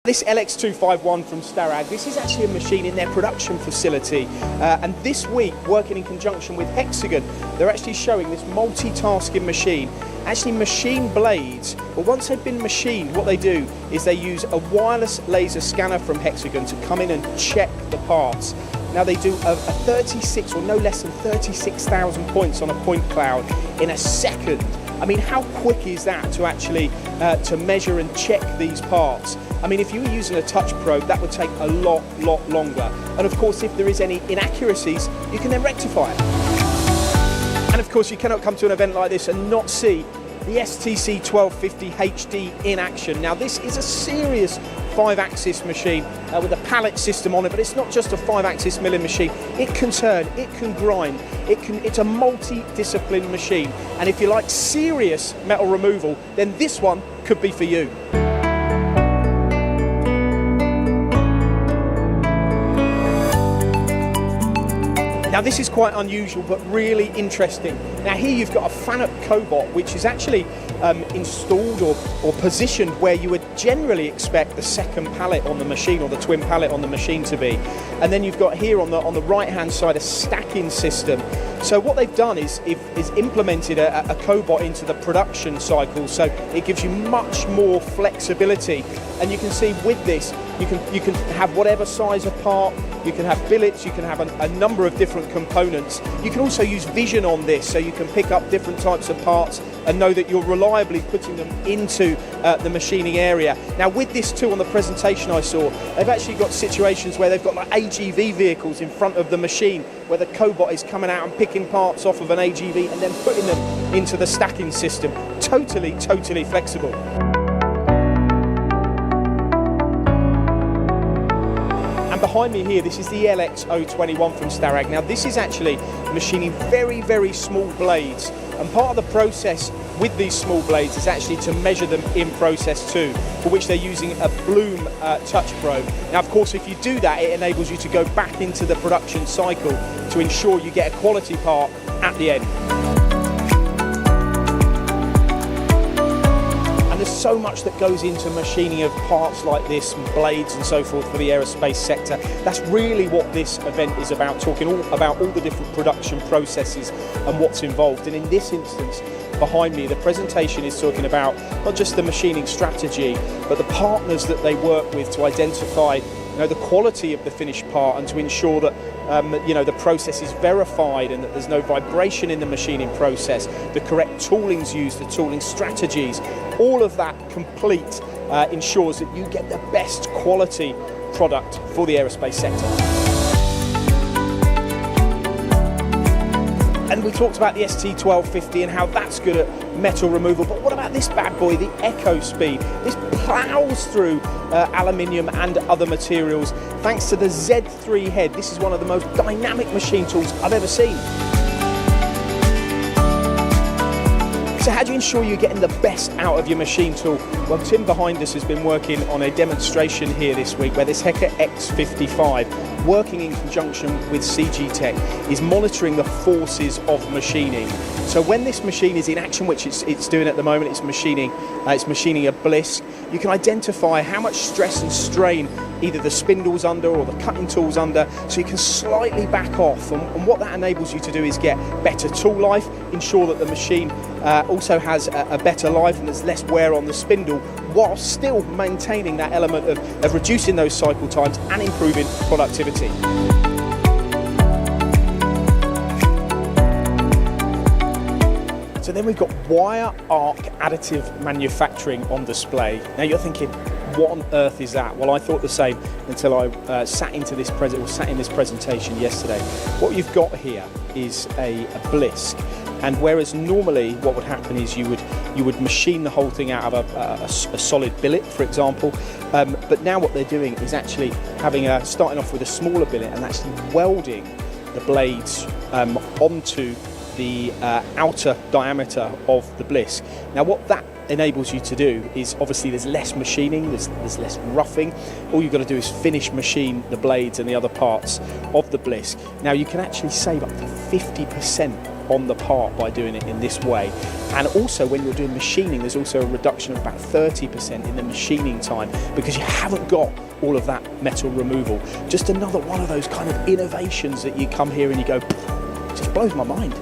This LX251 from Starrag, this is actually a machine in their production facility, and this week, working in conjunction with Hexagon, they're actually showing this multitasking machine, actually machine blades, but once they've been machined, what they do is they use a wireless laser scanner from Hexagon to come in and check the parts. Now they do a 36 or no less than 36,000 points on a point cloud in a second. I mean, how quick is that to actually to measure and check these parts? I mean, if you were using a touch probe, that would take a lot longer. And of course, if there is any inaccuracies, you can then rectify it. And of course, you cannot come to an event like this and not see the STC 1250 HD in action. Now, this is a serious 5-axis machine with a pallet system on it, but it's not just a 5-axis milling machine. It can turn, it can grind, it's a multi-discipline machine. And if you like serious metal removal, then this one could be for you. Now this is quite unusual but really interesting. Now here you've got a Fanuc cobot which is actually installed or positioned where you would generally expect the second pallet on the machine or the twin pallet on the machine to be. And then you've got here on the right hand side a stacking system. So what they've done is implemented a cobot into the production cycle, so it gives you much more flexibility. And you can see with this you can have whatever size of part, you can have billets, you can have a number of different components. You can also use vision on this, so you can pick up different types of parts and know that you're reliably putting them into the machining area. Now with this too, on the presentation I saw, they've actually got situations where they've got like AGV vehicles in front of the machine where the cobot is coming out and picking parts off of an AGV and then putting them into the stacking system. Totally flexible. Behind me here, this is the LX021 from Starrag. Now this is actually machining very small blades, and part of the process with these small blades is actually to measure them in process too, for which they're using a Bloom touch probe. Now of course if you do that, it enables you to go back into the production cycle to ensure you get a quality part at the end. There's so much that goes into machining of parts like this, and blades and so forth for the aerospace sector. That's really what this event is about, talking about all the different production processes and what's involved. And in this instance, behind me, the presentation is talking about not just the machining strategy, but the partners that they work with to identify the quality of the finished part and to ensure that the process is verified and that there's no vibration in the machining process, the correct tooling's used, the tooling strategies. All of that complete ensures that you get the best quality product for the aerospace sector. And we talked about the ST1250 and how that's good at metal removal, but what about this bad boy, the EcoSpeed? This plows through aluminium and other materials thanks to the Z3 head. This is one of the most dynamic machine tools I've ever seen. So how do you ensure you're getting the best out of your machine tool? Well, Tim behind us has been working on a demonstration here this week where this Hecker X55, working in conjunction with CG Tech, is monitoring the forces of machining. So when this machine is in action, which it's doing at the moment, it's machining a blisk, you can identify how much stress and strain either the spindle's under or the cutting tool's under, so you can slightly back off. And what that enables you to do is get better tool life, ensure that the machine also has a better life and there's less wear on the spindle, while still maintaining that element of reducing those cycle times and improving productivity. So then we've got wire arc additive manufacturing on display. Now you're thinking, what on earth is that? Well, I thought the same until I sat in this presentation yesterday. What you've got here is a blisk, and whereas normally what would happen is you would machine the whole thing out of a solid billet, for example, but now what they're doing is actually starting off with a smaller billet and actually welding the blades onto the outer diameter of the blisk. Now what that enables you to do is, obviously there's less machining, there's less roughing. All you've got to do is finish machine the blades and the other parts of the blisk. Now you can actually save up to 50% on the part by doing it in this way. And also when you're doing machining, there's also a reduction of about 30% in the machining time because you haven't got all of that metal removal. Just another one of those kind of innovations that you come here and you go, it just blows my mind.